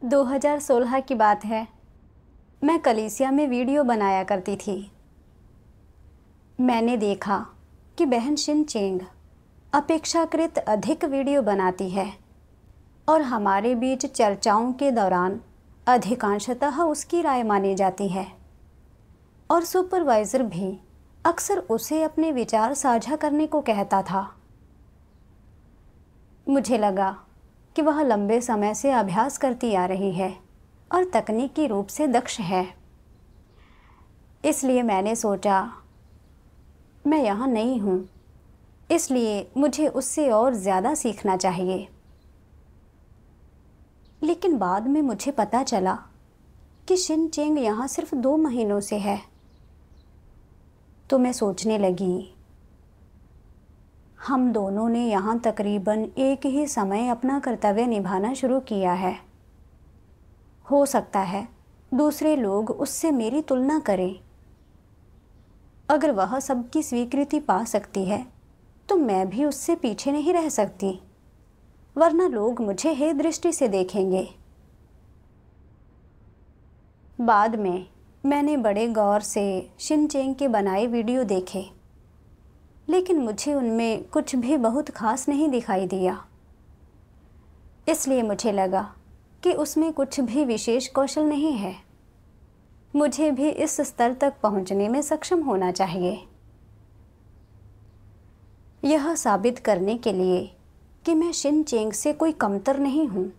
2016 की बात है। मैं कलीसिया में वीडियो बनाया करती थी। मैंने देखा कि बहन शिन चेंग अपेक्षाकृत अधिक वीडियो बनाती है और हमारे बीच चर्चाओं के दौरान अधिकांशतः उसकी राय मानी जाती है और सुपरवाइज़र भी अक्सर उसे अपने विचार साझा करने को कहता था। मुझे लगा कि वह लंबे समय से अभ्यास करती आ रही है और तकनीकी रूप से दक्ष है। इसलिए मैंने सोचा, मैं यहाँ नई हूँ, इसलिए मुझे उससे और ज़्यादा सीखना चाहिए। लेकिन बाद में मुझे पता चला कि शिन चेंग यहाँ सिर्फ 2 महीनों से है। तो मैं सोचने लगी, हम दोनों ने यहाँ तकरीबन एक ही समय अपना कर्तव्य निभाना शुरू किया है। हो सकता है दूसरे लोग उससे मेरी तुलना करें। अगर वह सबकी स्वीकृति पा सकती है तो मैं भी उससे पीछे नहीं रह सकती, वरना लोग मुझे हे दृष्टि से देखेंगे। बाद में मैंने बड़े गौर से शिन चेंग के बनाए वीडियो देखे, लेकिन मुझे उनमें कुछ भी बहुत खास नहीं दिखाई दिया। इसलिए मुझे लगा कि उसमें कुछ भी विशेष कौशल नहीं है। मुझे भी इस स्तर तक पहुंचने में सक्षम होना चाहिए। यह साबित करने के लिए कि मैं शिन चेंग से कोई कमतर नहीं हूँ,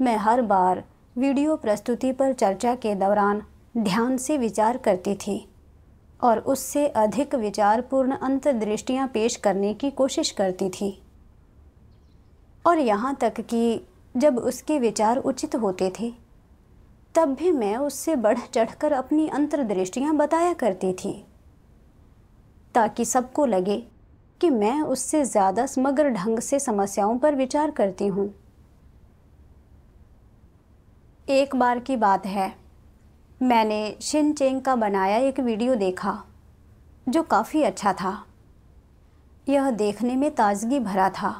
मैं हर बार वीडियो प्रस्तुति पर चर्चा के दौरान ध्यान से विचार करती थी और उससे अधिक विचारपूर्ण अंतर्दृष्टियाँ पेश करने की कोशिश करती थी। और यहाँ तक कि जब उसके विचार उचित होते थे तब भी मैं उससे बढ़ चढ़कर अपनी अंतर्दृष्टियाँ बताया करती थी, ताकि सबको लगे कि मैं उससे ज़्यादा समग्र ढंग से समस्याओं पर विचार करती हूँ। एक बार की बात है, मैंने शिन चेंग का बनाया एक वीडियो देखा जो काफ़ी अच्छा था। यह देखने में ताजगी भरा था।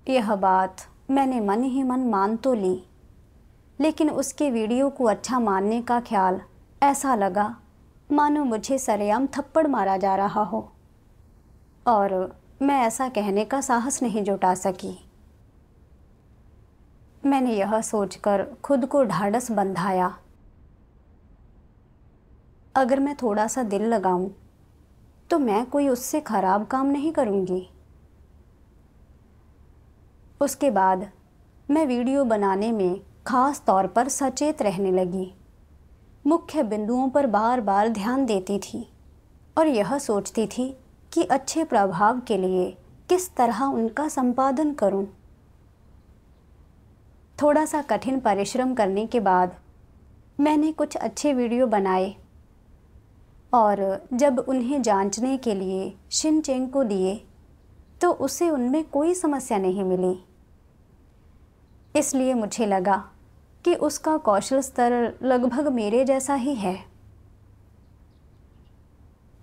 यह बात मैंने मन ही मन मान तो ली, लेकिन उसके वीडियो को अच्छा मानने का ख्याल ऐसा लगा मानो मुझे सरेआम थप्पड़ मारा जा रहा हो, और मैं ऐसा कहने का साहस नहीं जुटा सकी। मैंने यह सोचकर खुद को ढाढ़स बंधाया, अगर मैं थोड़ा सा दिल लगाऊं तो मैं कोई उससे ख़राब काम नहीं करूंगी। उसके बाद मैं वीडियो बनाने में ख़ास तौर पर सचेत रहने लगी, मुख्य बिंदुओं पर बार बार ध्यान देती थी और यह सोचती थी कि अच्छे प्रभाव के लिए किस तरह उनका संपादन करूं। थोड़ा सा कठिन परिश्रम करने के बाद मैंने कुछ अच्छे वीडियो बनाए और जब उन्हें जांचने के लिए शिन चेंग को दिए तो उसे उनमें कोई समस्या नहीं मिली। इसलिए मुझे लगा कि उसका कौशल स्तर लगभग मेरे जैसा ही है।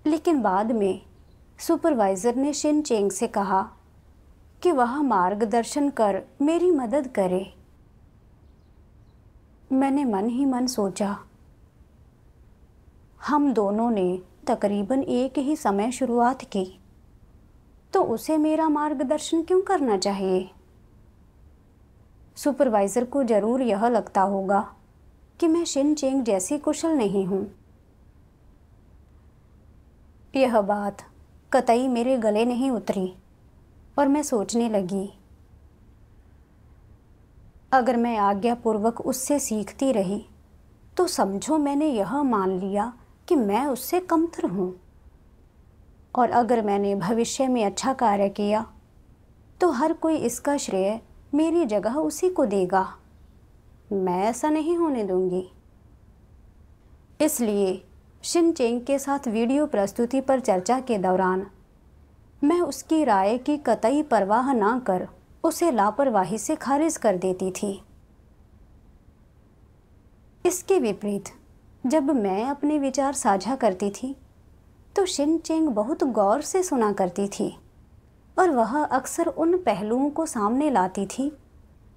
लेकिन बाद में सुपरवाइज़र ने शिन चेंग से कहा कि वह मार्गदर्शन कर मेरी मदद करे। मैंने मन ही मन सोचा, हम दोनों ने तकरीबन एक ही समय शुरुआत की, तो उसे मेरा मार्गदर्शन क्यों करना चाहिए? सुपरवाइज़र को ज़रूर यह लगता होगा कि मैं शिन चेंग जैसी कुशल नहीं हूँ। यह बात कतई मेरे गले नहीं उतरी और मैं सोचने लगी, अगर मैं आज्ञापूर्वक उससे सीखती रही तो समझो मैंने यह मान लिया कि मैं उससे कमतर हूँ, और अगर मैंने भविष्य में अच्छा कार्य किया तो हर कोई इसका श्रेय मेरी जगह उसी को देगा। मैं ऐसा नहीं होने दूंगी। इसलिए शिन चेंग के साथ वीडियो प्रस्तुति पर चर्चा के दौरान मैं उसकी राय की कतई परवाह ना कर उसे लापरवाही से खारिज कर देती थी। इसके विपरीत जब मैं अपने विचार साझा करती थी तो शिन चेंग बहुत गौर से सुना करती थी और वह अक्सर उन पहलुओं को सामने लाती थी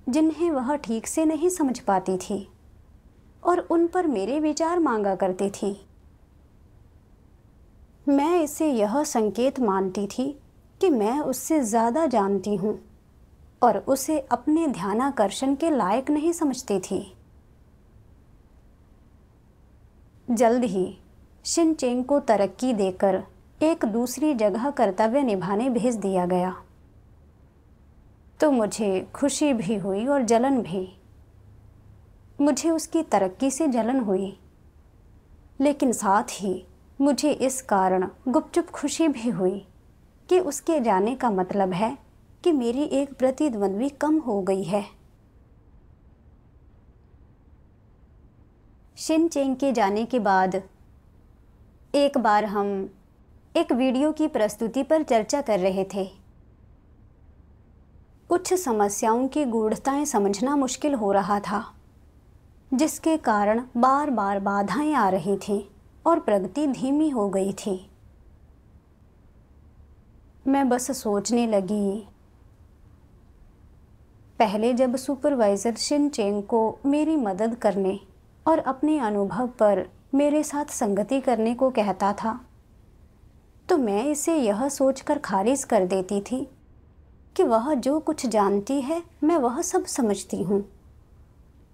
जिन्हें वह ठीक से नहीं समझ पाती थी और उन पर मेरे विचार मांगा करती थी। मैं इसे यह संकेत मानती थी कि मैं उससे ज़्यादा जानती हूँ और उसे अपने ध्यानाकर्षण के लायक नहीं समझती थी। जल्द ही शिन चेंग को तरक्की देकर एक दूसरी जगह कर्तव्य निभाने भेज दिया गया, तो मुझे खुशी भी हुई और जलन भी। मुझे उसकी तरक्की से जलन हुई, लेकिन साथ ही मुझे इस कारण गुपचुप खुशी भी हुई कि उसके जाने का मतलब है कि मेरी एक प्रतिद्वंद्वी कम हो गई है। शिन चेंग के जाने के बाद एक बार हम एक वीडियो की प्रस्तुति पर चर्चा कर रहे थे। कुछ समस्याओं की गूढ़ताएं समझना मुश्किल हो रहा था, जिसके कारण बार बार बाधाएं आ रही थीं और प्रगति धीमी हो गई थी। मैं बस सोचने लगी। पहले जब सुपरवाइज़र शिन चेंग को मेरी मदद करने और अपने अनुभव पर मेरे साथ संगति करने को कहता था, तो मैं इसे यह सोचकर खारिज कर देती थी कि वह जो कुछ जानती है मैं वह सब समझती हूँ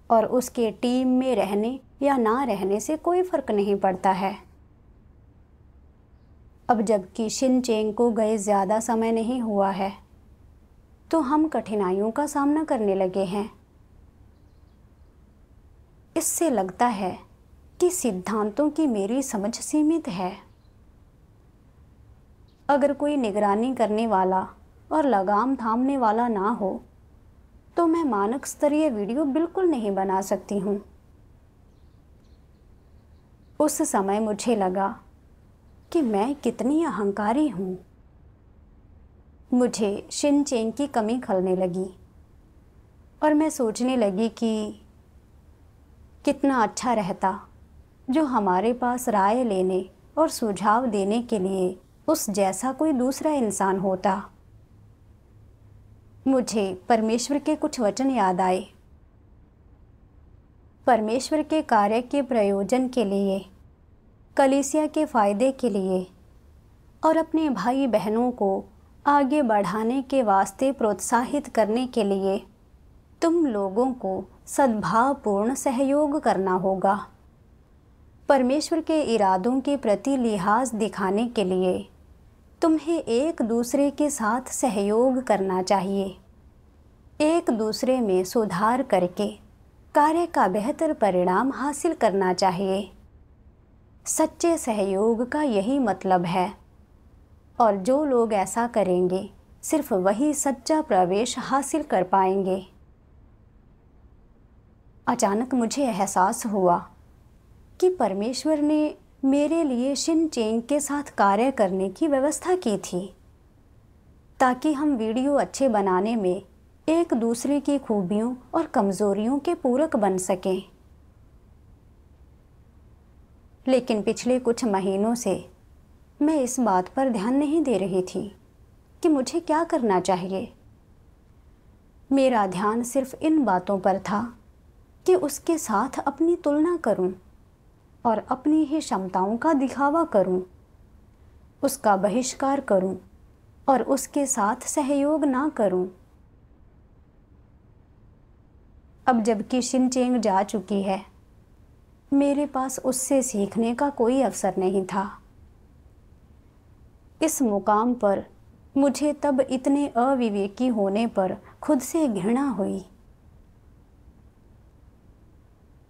और उसके टीम में रहने या ना रहने से कोई फर्क नहीं पड़ता है। अब जबकि शिन चेंग को गए ज़्यादा समय नहीं हुआ है, तो हम कठिनाइयों का सामना करने लगे हैं। इससे लगता है कि सिद्धांतों की मेरी समझ सीमित है। अगर कोई निगरानी करने वाला और लगाम थामने वाला ना हो, तो मैं मानक स्तरीय वीडियो बिल्कुल नहीं बना सकती हूँ। उस समय मुझे लगा कि मैं कितनी अहंकारी हूँ। मुझे शिन चेंग की कमी खलने लगी और मैं सोचने लगी कि कितना अच्छा रहता जो हमारे पास राय लेने और सुझाव देने के लिए उस जैसा कोई दूसरा इंसान होता। मुझे परमेश्वर के कुछ वचन याद आए। परमेश्वर के कार्य के प्रयोजन के लिए, कलीसिया के फ़ायदे के लिए और अपने भाई बहनों को आगे बढ़ाने के वास्ते प्रोत्साहित करने के लिए तुम लोगों को सद्भावपूर्ण सहयोग करना होगा। परमेश्वर के इरादों के प्रति लिहाज दिखाने के लिए तुम्हें एक दूसरे के साथ सहयोग करना चाहिए। एक दूसरे में सुधार करके कार्य का बेहतर परिणाम हासिल करना चाहिए। सच्चे सहयोग का यही मतलब है, और जो लोग ऐसा करेंगे सिर्फ वही सच्चा प्रवेश हासिल कर पाएंगे। अचानक मुझे एहसास हुआ कि परमेश्वर ने मेरे लिए शिन चेंग के साथ कार्य करने की व्यवस्था की थी, ताकि हम वीडियो अच्छे बनाने में एक दूसरे की खूबियों और कमज़ोरियों के पूरक बन सकें। लेकिन पिछले कुछ महीनों से मैं इस बात पर ध्यान नहीं दे रही थी कि मुझे क्या करना चाहिए। मेरा ध्यान सिर्फ इन बातों पर था कि उसके साथ अपनी तुलना करूं और अपनी ही क्षमताओं का दिखावा करूं, उसका बहिष्कार करूं और उसके साथ सहयोग ना करूं। अब जबकि शिन चेंग जा चुकी है, मेरे पास उससे सीखने का कोई अवसर नहीं था। इस मुकाम पर मुझे तब इतने अविवेकी होने पर खुद से घृणा हुई।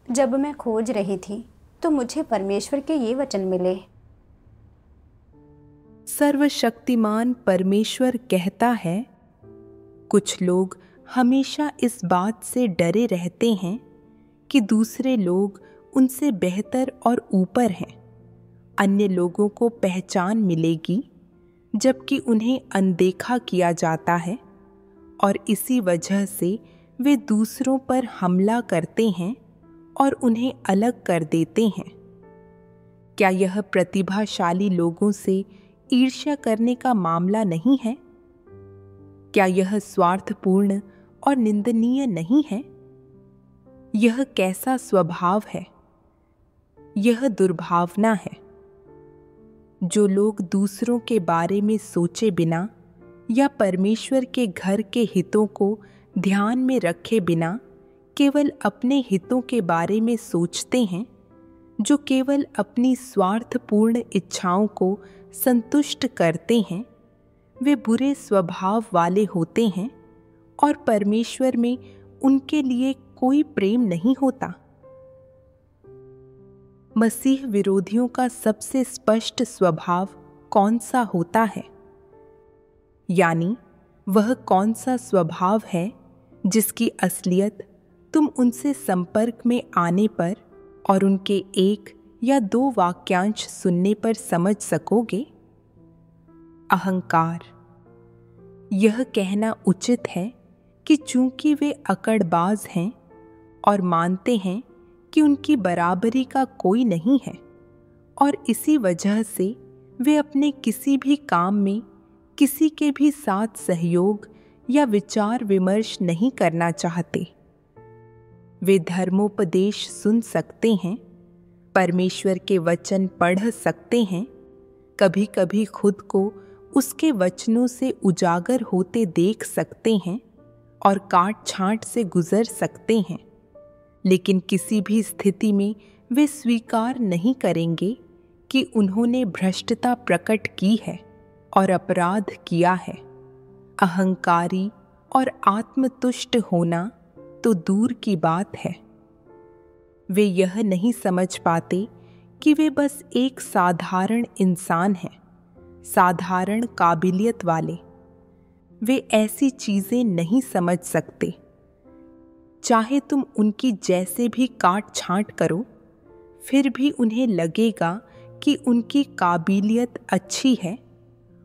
जब मैं खोज रही थी तो मुझे परमेश्वर के ये वचन मिले। सर्वशक्तिमान परमेश्वर कहता है, कुछ लोग हमेशा इस बात से डरे रहते हैं कि दूसरे लोग उनसे बेहतर और ऊपर हैं। अन्य लोगों को पहचान मिलेगी जबकि उन्हें अनदेखा किया जाता है, और इसी वजह से वे दूसरों पर हमला करते हैं और उन्हें अलग कर देते हैं। क्या यह प्रतिभाशाली लोगों से ईर्ष्या करने का मामला नहीं है? क्या यह स्वार्थपूर्ण और निंदनीय नहीं है? यह कैसा स्वभाव है? यह दुर्भावना है। जो लोग दूसरों के बारे में सोचे बिना या परमेश्वर के घर के हितों को ध्यान में रखे बिना केवल अपने हितों के बारे में सोचते हैं, जो केवल अपनी स्वार्थपूर्ण इच्छाओं को संतुष्ट करते हैं, वे बुरे स्वभाव वाले होते हैं और परमेश्वर में उनके लिए कोई प्रेम नहीं होता। मसीह विरोधियों का सबसे स्पष्ट स्वभाव कौन सा होता है? यानी वह कौन सा स्वभाव है जिसकी असलियत तुम उनसे संपर्क में आने पर और उनके एक या दो वाक्यांश सुनने पर समझ सकोगे? अहंकार। यह कहना उचित है कि चूंकि वे अकड़बाज हैं और मानते हैं कि उनकी बराबरी का कोई नहीं है, और इसी वजह से वे अपने किसी भी काम में किसी के भी साथ सहयोग या विचार विमर्श नहीं करना चाहते। वे धर्मोपदेश सुन सकते हैं, परमेश्वर के वचन पढ़ सकते हैं, कभी कभी खुद को उसके वचनों से उजागर होते देख सकते हैं और काट छांट से गुजर सकते हैं, लेकिन किसी भी स्थिति में वे स्वीकार नहीं करेंगे कि उन्होंने भ्रष्टता प्रकट की है और अपराध किया है। अहंकारी और आत्मतुष्ट होना तो दूर की बात है। वे यह नहीं समझ पाते कि वे बस एक साधारण इंसान हैं, साधारण काबिलियत वाले। वे ऐसी चीजें नहीं समझ सकते। चाहे तुम उनकी जैसे भी काट छांट करो, फिर भी उन्हें लगेगा कि उनकी काबिलियत अच्छी है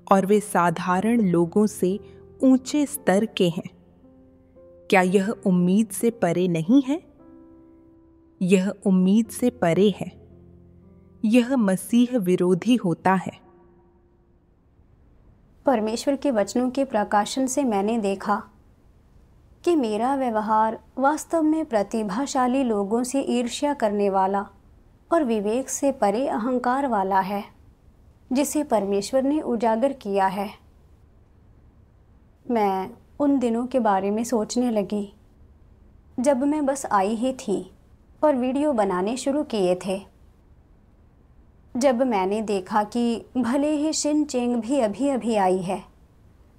और वे साधारण लोगों से ऊंचे स्तर के हैं। क्या यह उम्मीद से परे नहीं है? यह उम्मीद से परे है। यह मसीह विरोधी होता है। परमेश्वर के वचनों के प्रकाशन से मैंने देखा कि मेरा व्यवहार वास्तव में प्रतिभाशाली लोगों से ईर्ष्या करने वाला और विवेक से परे अहंकार वाला है, जिसे परमेश्वर ने उजागर किया है। मैं उन दिनों के बारे में सोचने लगी जब मैं बस आई ही थी और वीडियो बनाने शुरू किए थे। जब मैंने देखा कि भले ही शिन चेंग भी अभी अभी आई है,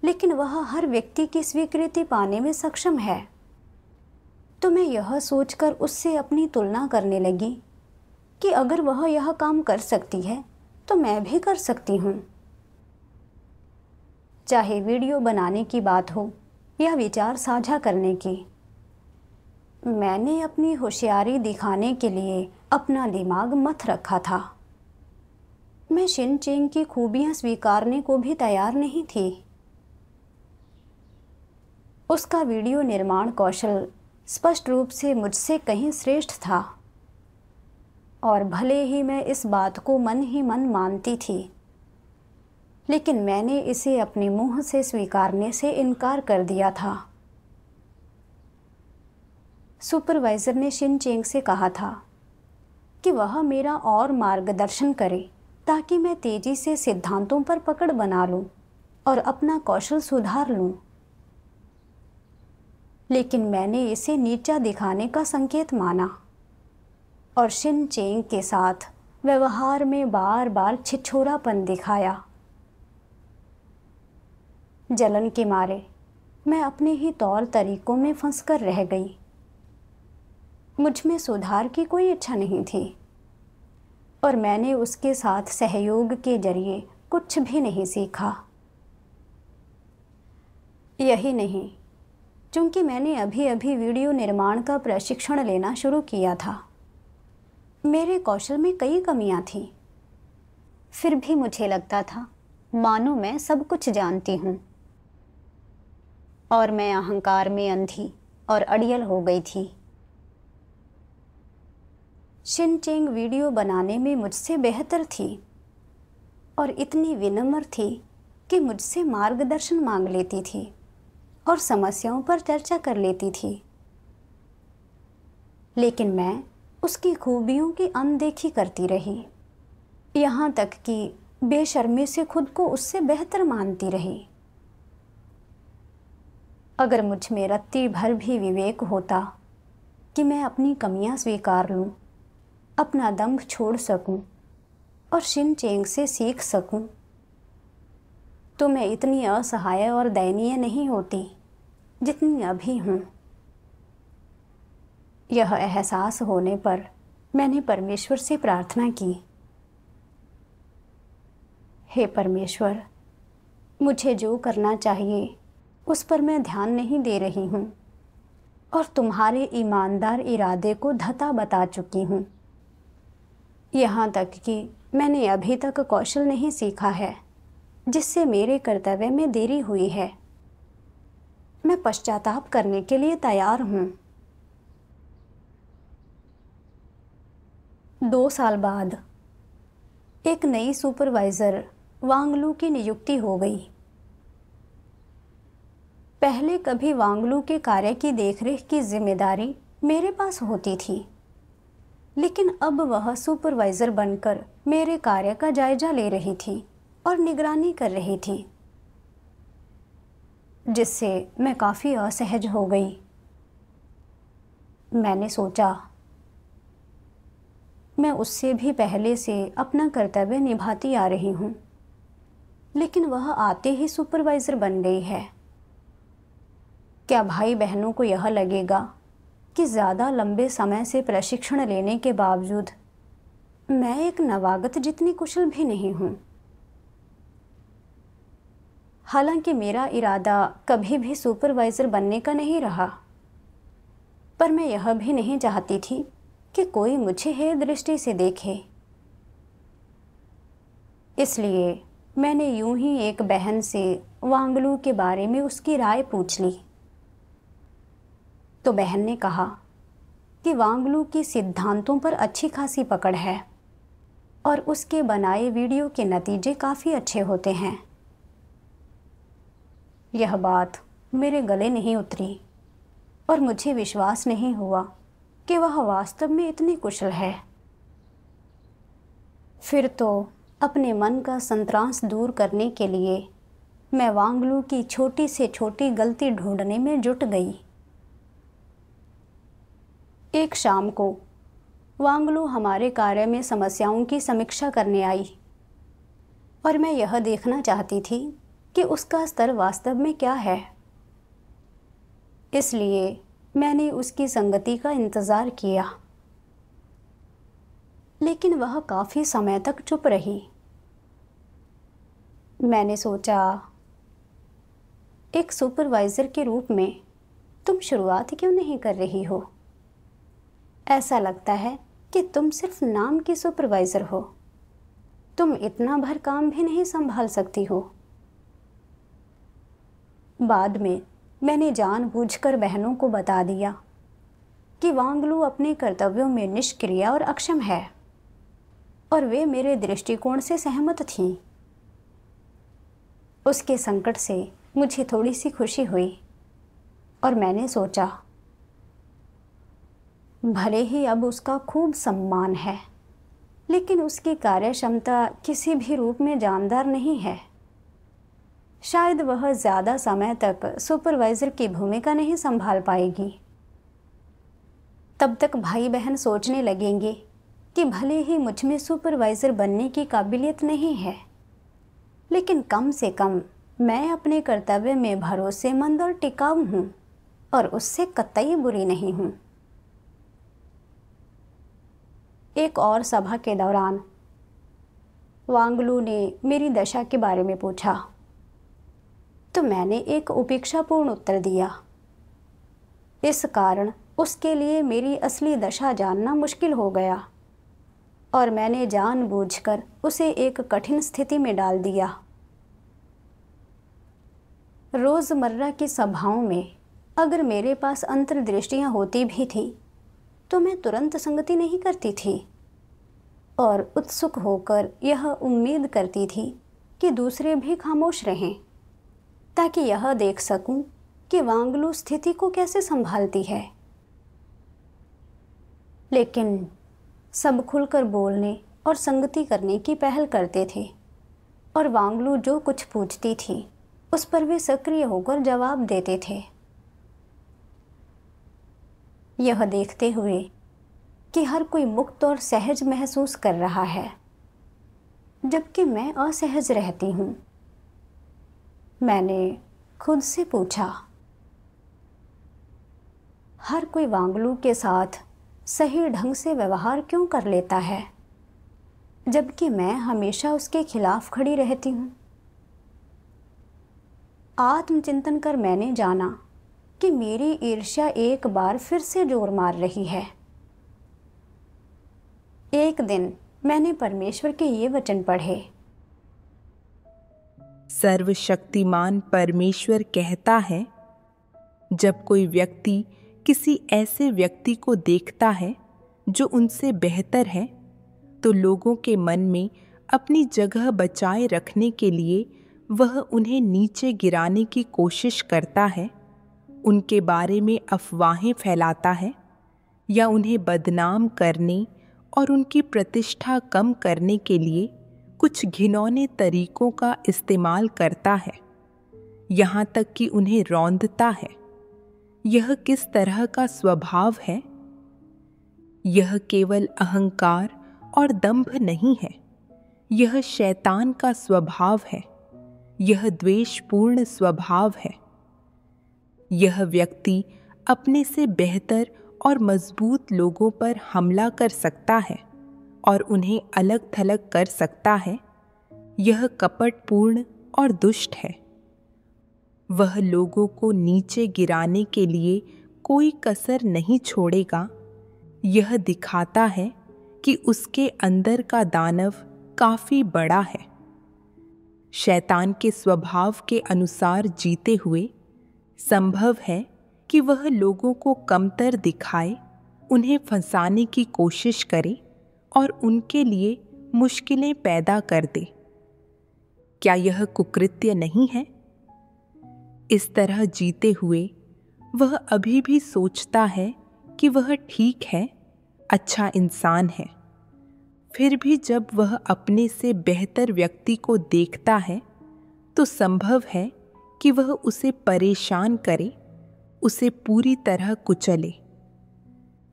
लेकिन वह हर व्यक्ति की स्वीकृति पाने में सक्षम है, तो मैं यह सोचकर उससे अपनी तुलना करने लगी कि अगर वह यह काम कर सकती है तो मैं भी कर सकती हूँ। चाहे वीडियो बनाने की बात हो या विचार साझा करने की, मैंने अपनी होशियारी दिखाने के लिए अपना दिमाग मत रखा था। मैं शिन चेंग की खूबियां स्वीकारने को भी तैयार नहीं थी। उसका वीडियो निर्माण कौशल स्पष्ट रूप से मुझसे कहीं श्रेष्ठ था, और भले ही मैं इस बात को मन ही मन मानती थी, लेकिन मैंने इसे अपने मुंह से स्वीकारने से इनकार कर दिया था। सुपरवाइज़र ने शिन चेंग से कहा था कि वह मेरा और मार्गदर्शन करे ताकि मैं तेजी से सिद्धांतों पर पकड़ बना लूं और अपना कौशल सुधार लूं। लेकिन मैंने इसे नीचा दिखाने का संकेत माना और शिन चेंग के साथ व्यवहार में बार बार छिछोरापन दिखाया। जलन के मारे मैं अपने ही तौर तरीकों में फंसकर रह गई। मुझ में सुधार की कोई इच्छा नहीं थी और मैंने उसके साथ सहयोग के जरिए कुछ भी नहीं सीखा। यही नहीं, क्योंकि मैंने अभी अभी वीडियो निर्माण का प्रशिक्षण लेना शुरू किया था, मेरे कौशल में कई कमियां थीं। फिर भी मुझे लगता था मानो मैं सब कुछ जानती हूँ, और मैं अहंकार में अंधी और अड़ियल हो गई थी। शिन चेंग वीडियो बनाने में मुझसे बेहतर थी और इतनी विनम्र थी कि मुझसे मार्गदर्शन मांग लेती थी और समस्याओं पर चर्चा कर लेती थी, लेकिन मैं उसकी खूबियों की अनदेखी करती रही, यहाँ तक कि बेशर्मी से खुद को उससे बेहतर मानती रही। अगर मुझ में रत्ती भर भी विवेक होता कि मैं अपनी कमियां स्वीकार लूं, अपना दंभ छोड़ सकूं और शिन चेंग से सीख सकूं, तो मैं इतनी असहाय और दयनीय नहीं होती जितनी अभी हूं। यह एहसास होने पर मैंने परमेश्वर से प्रार्थना की, हे परमेश्वर, मुझे जो करना चाहिए उस पर मैं ध्यान नहीं दे रही हूँ और तुम्हारे ईमानदार इरादे को धता बता चुकी हूँ। यहाँ तक कि मैंने अभी तक कौशल नहीं सीखा है जिससे मेरे कर्तव्य में देरी हुई है। मैं पश्चाताप करने के लिए तैयार हूँ। 2 साल बाद एक नई सुपरवाइज़र वांगलू की नियुक्ति हो गई। पहले कभी वांगलू के कार्य की देखरेख की जिम्मेदारी मेरे पास होती थी, लेकिन अब वह सुपरवाइज़र बनकर मेरे कार्य का जायजा ले रही थी और निगरानी कर रही थी, जिससे मैं काफ़ी असहज हो गई। मैंने सोचा, मैं उससे भी पहले से अपना कर्तव्य निभाती आ रही हूँ, लेकिन वह आते ही सुपरवाइज़र बन गई है। क्या भाई बहनों को यह लगेगा कि ज़्यादा लंबे समय से प्रशिक्षण लेने के बावजूद मैं एक नवागत जितनी कुशल भी नहीं हूँ? हालांकि मेरा इरादा कभी भी सुपरवाइज़र बनने का नहीं रहा, पर मैं यह भी नहीं चाहती थी कि कोई मुझे हेय दृष्टि से देखे। इसलिए मैंने यूं ही एक बहन से वांगलू के बारे में उसकी राय पूछ ली। तो बहन ने कहा कि वांगलू की सिद्धांतों पर अच्छी खासी पकड़ है और उसके बनाए वीडियो के नतीजे काफ़ी अच्छे होते हैं। यह बात मेरे गले नहीं उतरी और मुझे विश्वास नहीं हुआ कि वह वास्तव में इतनी कुशल है। फिर तो अपने मन का संत्रांस दूर करने के लिए मैं वांगलू की छोटी से छोटी गलती ढूंढने में जुट गई। एक शाम को वांगलू हमारे कार्य में समस्याओं की समीक्षा करने आई और मैं यह देखना चाहती थी कि उसका स्तर वास्तव में क्या है। इसलिए मैंने उसकी संगति का इंतज़ार किया, लेकिन वह काफ़ी समय तक चुप रही। मैंने सोचा, एक सुपरवाइज़र के रूप में तुम शुरुआत क्यों नहीं कर रही हो? ऐसा लगता है कि तुम सिर्फ नाम की सुपरवाइज़र हो, तुम इतना भर काम भी नहीं संभाल सकती हो। बाद में मैंने जानबूझकर बहनों को बता दिया कि वांगलू अपने कर्तव्यों में निष्क्रिय और अक्षम है और वे मेरे दृष्टिकोण से सहमत थीं। उसके संकट से मुझे थोड़ी सी खुशी हुई और मैंने सोचा, भले ही अब उसका खूब सम्मान है, लेकिन उसकी कार्यक्षमता किसी भी रूप में जानदार नहीं है। शायद वह ज़्यादा समय तक सुपरवाइज़र की भूमिका नहीं संभाल पाएगी। तब तक भाई बहन सोचने लगेंगे कि भले ही मुझ में सुपरवाइज़र बनने की काबिलियत नहीं है, लेकिन कम से कम मैं अपने कर्तव्य में भरोसेमंद और टिकाऊ हूँ और उससे कतई बुरी नहीं हूँ। एक और सभा के दौरान वांगलू ने मेरी दशा के बारे में पूछा, तो मैंने एक उपेक्षापूर्ण उत्तर दिया। इस कारण उसके लिए मेरी असली दशा जानना मुश्किल हो गया और मैंने जानबूझकर उसे एक कठिन स्थिति में डाल दिया। रोज़मर्रा की सभाओं में अगर मेरे पास अंतर्दृष्टियाँ होती भी थीं, तो मैं तुरंत संगति नहीं करती थी और उत्सुक होकर यह उम्मीद करती थी कि दूसरे भी खामोश रहें, ताकि यह देख सकूं कि वांगलू स्थिति को कैसे संभालती है, लेकिन सब खुलकर बोलने और संगति करने की पहल करते थे और वांगलू जो कुछ पूछती थी उस पर वे सक्रिय होकर जवाब देते थे। यह देखते हुए कि हर कोई मुक्त और सहज महसूस कर रहा है जबकि मैं असहज रहती हूँ, मैंने खुद से पूछा, हर कोई वांगलू के साथ सही ढंग से व्यवहार क्यों कर लेता है जबकि मैं हमेशा उसके खिलाफ खड़ी रहती हूँ। आत्मचिंतन कर मैंने जाना कि मेरी ईर्ष्या एक बार फिर से जोर मार रही है। एक दिन मैंने परमेश्वर के ये वचन पढ़े, सर्वशक्तिमान परमेश्वर कहता है, जब कोई व्यक्ति किसी ऐसे व्यक्ति को देखता है जो उनसे बेहतर है, तो लोगों के मन में अपनी जगह बचाए रखने के लिए वह उन्हें नीचे गिराने की कोशिश करता है, उनके बारे में अफवाहें फैलाता है या उन्हें बदनाम करने और उनकी प्रतिष्ठा कम करने के लिए कुछ घिनौने तरीकों का इस्तेमाल करता है, यहाँ तक कि उन्हें रौंदता है। यह किस तरह का स्वभाव है? यह केवल अहंकार और दंभ नहीं है, यह शैतान का स्वभाव है, यह द्वेषपूर्ण स्वभाव है। यह व्यक्ति अपने से बेहतर और मजबूत लोगों पर हमला कर सकता है और उन्हें अलग थलग कर सकता है। यह कपटपूर्ण और दुष्ट है। वह लोगों को नीचे गिराने के लिए कोई कसर नहीं छोड़ेगा। यह दिखाता है कि उसके अंदर का दानव काफी बड़ा है। शैतान के स्वभाव के अनुसार जीते हुए संभव है कि वह लोगों को कमतर दिखाए, उन्हें फंसाने की कोशिश करे और उनके लिए मुश्किलें पैदा कर दे। क्या यह कुकृत्य नहीं है? इस तरह जीते हुए वह अभी भी सोचता है कि वह ठीक है, अच्छा इंसान है। फिर भी जब वह अपने से बेहतर व्यक्ति को देखता है तो संभव है कि वह उसे परेशान करे, उसे पूरी तरह कुचले।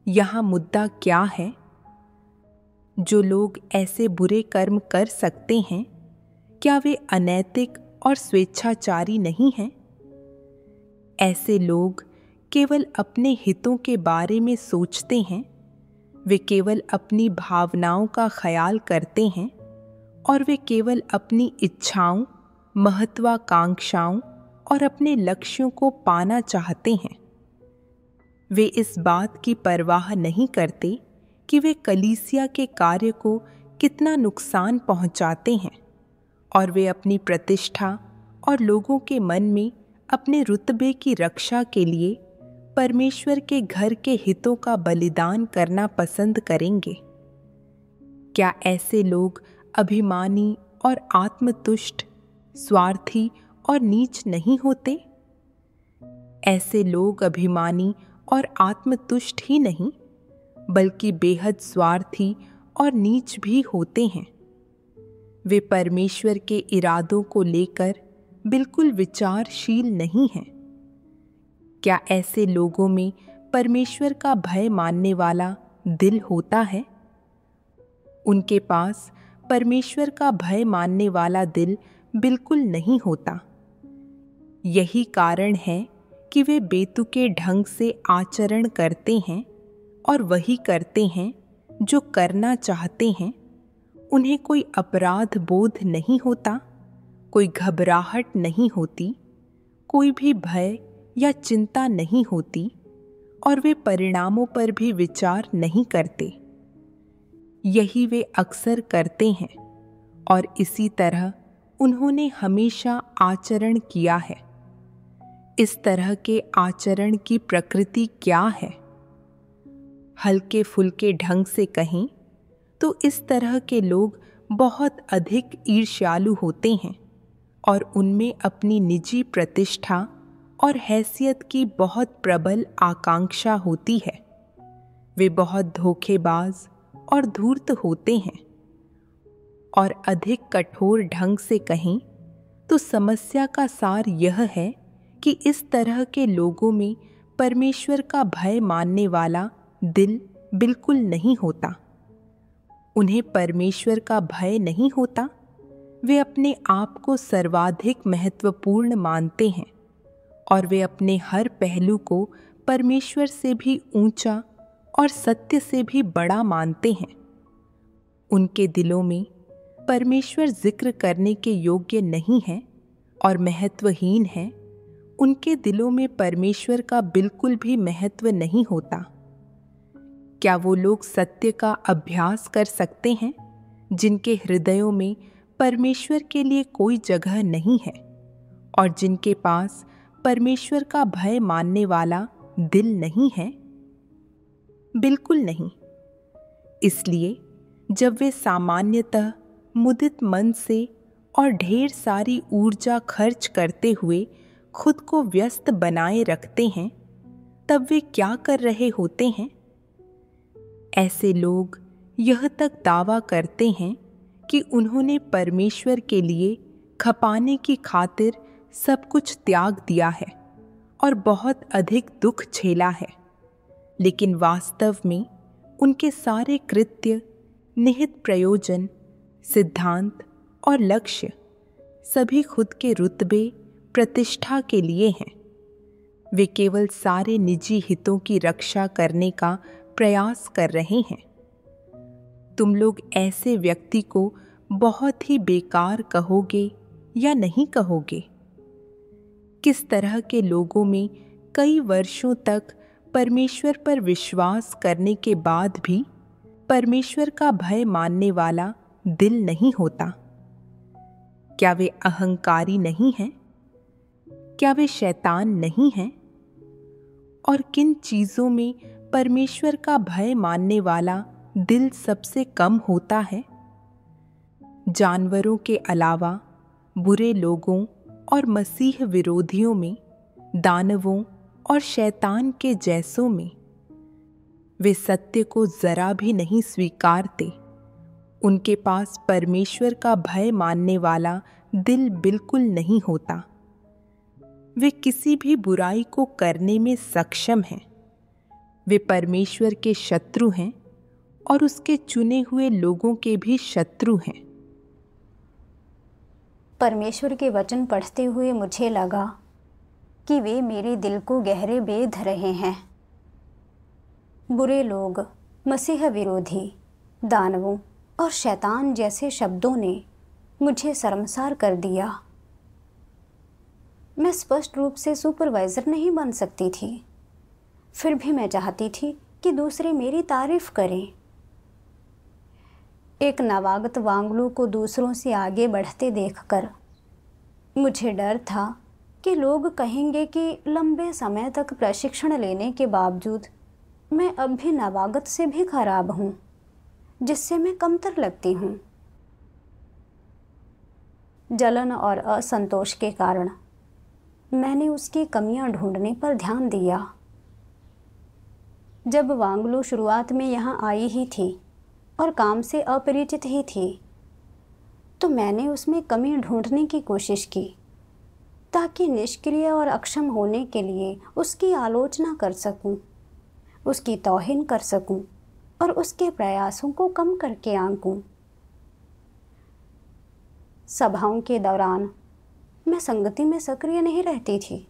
यहाँ मुद्दा क्या है? जो लोग ऐसे बुरे कर्म कर सकते हैं, क्या वे अनैतिक और स्वेच्छाचारी नहीं हैं? ऐसे लोग केवल अपने हितों के बारे में सोचते हैं, वे केवल अपनी भावनाओं का ख्याल करते हैं और वे केवल अपनी इच्छाओं, महत्वाकांक्षाओं और अपने लक्ष्यों को पाना चाहते हैं। वे इस बात की परवाह नहीं करते कि वे कलीसिया के कार्य को कितना नुकसान पहुंचाते हैं और वे अपनी प्रतिष्ठा और लोगों के मन में अपने रुतबे की रक्षा के लिए परमेश्वर के घर के हितों का बलिदान करना पसंद करेंगे। क्या ऐसे लोग अभिमानी और आत्मतुष्ट, स्वार्थी और नीच नहीं होते? ऐसे लोग अभिमानी और आत्मतुष्ट ही नहीं, बल्कि बेहद स्वार्थी और नीच भी होते हैं। वे परमेश्वर के इरादों को लेकर बिल्कुल विचारशील नहीं हैं। क्या ऐसे लोगों में परमेश्वर का भय मानने वाला दिल होता है? उनके पास परमेश्वर का भय मानने वाला दिल बिल्कुल नहीं होता। यही कारण है कि वे बेतुके ढंग से आचरण करते हैं और वही करते हैं जो करना चाहते हैं। उन्हें कोई अपराध बोध नहीं होता, कोई घबराहट नहीं होती, कोई भी भय या चिंता नहीं होती और वे परिणामों पर भी विचार नहीं करते। यही वे अक्सर करते हैं और इसी तरह उन्होंने हमेशा आचरण किया है। इस तरह के आचरण की प्रकृति क्या है? हल्के फुल्के ढंग से कहें तो इस तरह के लोग बहुत अधिक ईर्ष्यालु होते हैं और उनमें अपनी निजी प्रतिष्ठा और हैसियत की बहुत प्रबल आकांक्षा होती है। वे बहुत धोखेबाज और धूर्त होते हैं। और अधिक कठोर ढंग से कहें तो समस्या का सार यह है कि इस तरह के लोगों में परमेश्वर का भय मानने वाला दिल बिल्कुल नहीं होता। उन्हें परमेश्वर का भय नहीं होता। वे अपने आप को सर्वाधिक महत्वपूर्ण मानते हैं और वे अपने हर पहलू को परमेश्वर से भी ऊंचा और सत्य से भी बड़ा मानते हैं। उनके दिलों में परमेश्वर जिक्र करने के योग्य नहीं है और महत्वहीन है। उनके दिलों में परमेश्वर का बिल्कुल भी महत्व नहीं होता। क्या वो लोग सत्य का अभ्यास कर सकते हैं जिनके हृदयों में परमेश्वर के लिए कोई जगह नहीं है और जिनके पास परमेश्वर का भय मानने वाला दिल नहीं है? बिल्कुल नहीं। इसलिए जब वे सामान्यतः मुदित मन से और ढेर सारी ऊर्जा खर्च करते हुए खुद को व्यस्त बनाए रखते हैं, तब वे क्या कर रहे होते हैं? ऐसे लोग यह तक दावा करते हैं कि उन्होंने परमेश्वर के लिए खपाने की खातिर सब कुछ त्याग दिया है और बहुत अधिक दुख झेला है, लेकिन वास्तव में उनके सारे कृत्य, निहित प्रयोजन, सिद्धांत और लक्ष्य सभी खुद के रुतबे, प्रतिष्ठा के लिए हैं। वे केवल सारे निजी हितों की रक्षा करने का प्रयास कर रहे हैं। तुम लोग ऐसे व्यक्ति को बहुत ही बेकार कहोगे या नहीं कहोगे? किस तरह के लोगों में कई वर्षों तक परमेश्वर पर विश्वास करने के बाद भी परमेश्वर का भय मानने वाला दिल नहीं होता? क्या वे अहंकारी नहीं हैं? क्या वे शैतान नहीं हैं? और किन चीजों में परमेश्वर का भय मानने वाला दिल सबसे कम होता है? जानवरों के अलावा बुरे लोगों और मसीह विरोधियों में, दानवों और शैतान के जैसों में। वे सत्य को जरा भी नहीं स्वीकारते। उनके पास परमेश्वर का भय मानने वाला दिल बिल्कुल नहीं होता। वे किसी भी बुराई को करने में सक्षम हैं। वे परमेश्वर के शत्रु हैं और उसके चुने हुए लोगों के भी शत्रु हैं। परमेश्वर के वचन पढ़ते हुए मुझे लगा कि वे मेरे दिल को गहरे बेध रहे हैं। बुरे लोग, मसीह विरोधी, दानवों और शैतान जैसे शब्दों ने मुझे शर्मसार कर दिया। मैं स्पष्ट रूप से सुपरवाइज़र नहीं बन सकती थी, फिर भी मैं चाहती थी कि दूसरे मेरी तारीफ करें। एक नवागत वांगलू को दूसरों से आगे बढ़ते देखकर मुझे डर था कि लोग कहेंगे कि लंबे समय तक प्रशिक्षण लेने के बावजूद मैं अब भी नवागत से भी खराब हूँ, जिससे मैं कमतर लगती हूँ। जलन और असंतोष के कारण मैंने उसकी कमियां ढूंढने पर ध्यान दिया। जब वांगलू शुरुआत में यहाँ आई ही थी और काम से अपरिचित ही थी, तो मैंने उसमें कमी ढूंढने की कोशिश की ताकि निष्क्रिय और अक्षम होने के लिए उसकी आलोचना कर सकूं, उसकी तौहीन कर सकूं और उसके प्रयासों को कम करके आंकूं। सभाओं के दौरान मैं संगति में सक्रिय नहीं रहती थी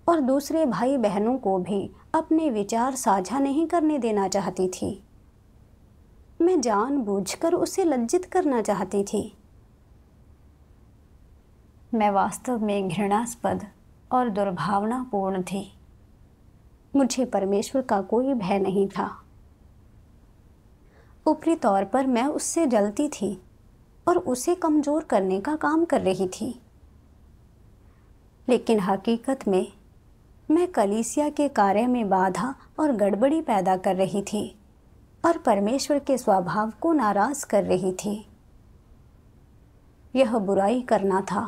और दूसरे भाई बहनों को भी अपने विचार साझा नहीं करने देना चाहती थी। मैं जानबूझकर उसे लज्जित करना चाहती थी। मैं वास्तव में घृणास्पद और दुर्भावनापूर्ण थी। मुझे परमेश्वर का कोई भय नहीं था। ऊपरी तौर पर मैं उससे जलती थी और उसे कमज़ोर करने का काम कर रही थी, लेकिन हकीकत में मैं कलीसिया के कार्य में बाधा और गड़बड़ी पैदा कर रही थी और परमेश्वर के स्वभाव को नाराज कर रही थी। यह बुराई करना था।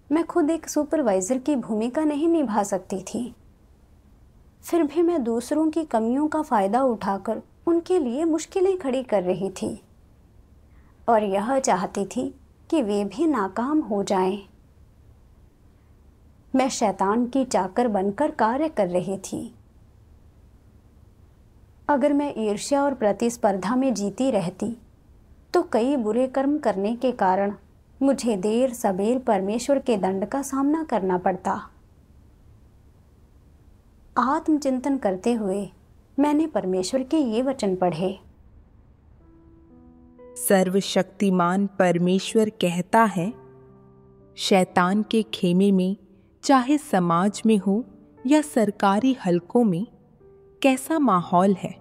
मैं खुद एक सुपरवाइज़र की भूमिका नहीं निभा सकती थी। फिर भी मैं दूसरों की कमियों का फ़ायदा उठाकर उनके लिए मुश्किलें खड़ी कर रही थी और यह चाहती थी कि वे भी नाकाम हो जाएं। मैं शैतान की चाकर बनकर कार्य कर रही थी। अगर मैं ईर्ष्या और प्रतिस्पर्धा में जीती रहती तो कई बुरे कर्म करने के कारण मुझे देर सबेर परमेश्वर के दंड का सामना करना पड़ता। आत्मचिंतन करते हुए मैंने परमेश्वर के ये वचन पढ़े। सर्वशक्तिमान परमेश्वर कहता है, शैतान के खेमे में, चाहे समाज में हो या सरकारी हलकों में, कैसा माहौल है,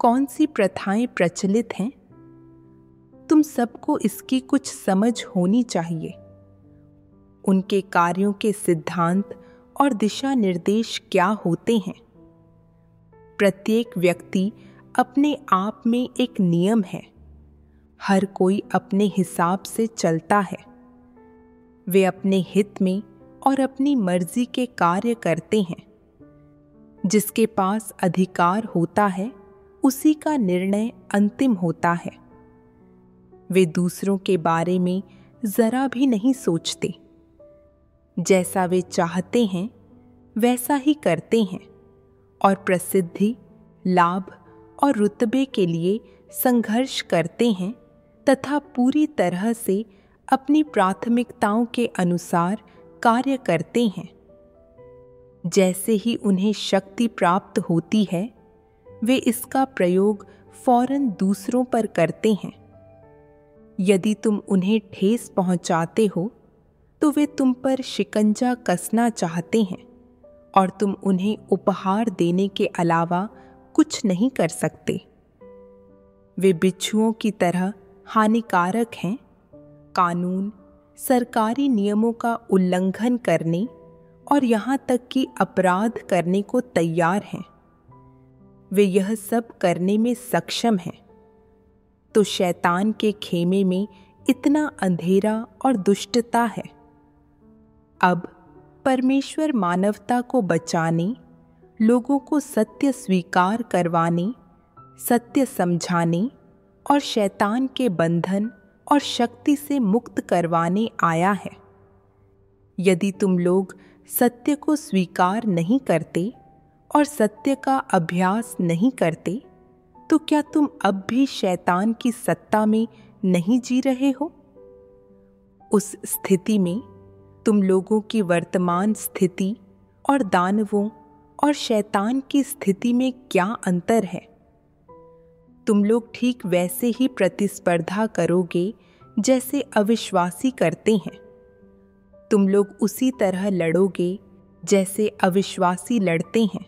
कौन सी प्रथाएं प्रचलित हैं, तुम सबको इसकी कुछ समझ होनी चाहिए। उनके कार्यों के सिद्धांत और दिशा निर्देश क्या होते हैं। प्रत्येक व्यक्ति अपने आप में एक नियम है। हर कोई अपने हिसाब से चलता है। वे अपने हित में और अपनी मर्जी के कार्य करते हैं। जिसके पास अधिकार होता है उसी का निर्णय अंतिम होता है। वे दूसरों के बारे में जरा भी नहीं सोचते। जैसा वे चाहते हैं वैसा ही करते हैं और प्रसिद्धि, लाभ और रुतबे के लिए संघर्ष करते हैं तथा पूरी तरह से अपनी प्राथमिकताओं के अनुसार कार्य करते हैं। जैसे ही उन्हें शक्ति प्राप्त होती है वे इसका प्रयोग फौरन दूसरों पर करते हैं। यदि तुम उन्हें ठेस पहुंचाते हो तो वे तुम पर शिकंजा कसना चाहते हैं और तुम उन्हें उपहार देने के अलावा कुछ नहीं कर सकते। वे बिच्छुओं की तरह हानिकारक हैं। कानून, सरकारी नियमों का उल्लंघन करने और यहाँ तक कि अपराध करने को तैयार हैं। वे यह सब करने में सक्षम हैं। तो शैतान के खेमे में इतना अंधेरा और दुष्टता है। अब परमेश्वर मानवता को बचाने, लोगों को सत्य स्वीकार करवाने, सत्य समझाने और शैतान के बंधन और शक्ति से मुक्त करवाने आया है। यदि तुम लोग सत्य को स्वीकार नहीं करते और सत्य का अभ्यास नहीं करते तो क्या तुम अब भी शैतान की सत्ता में नहीं जी रहे हो? उस स्थिति में तुम लोगों की वर्तमान स्थिति और दानवों और शैतान की स्थिति में क्या अंतर है? तुम लोग ठीक वैसे ही प्रतिस्पर्धा करोगे जैसे अविश्वासी करते हैं। तुम लोग उसी तरह लड़ोगे जैसे अविश्वासी लड़ते हैं।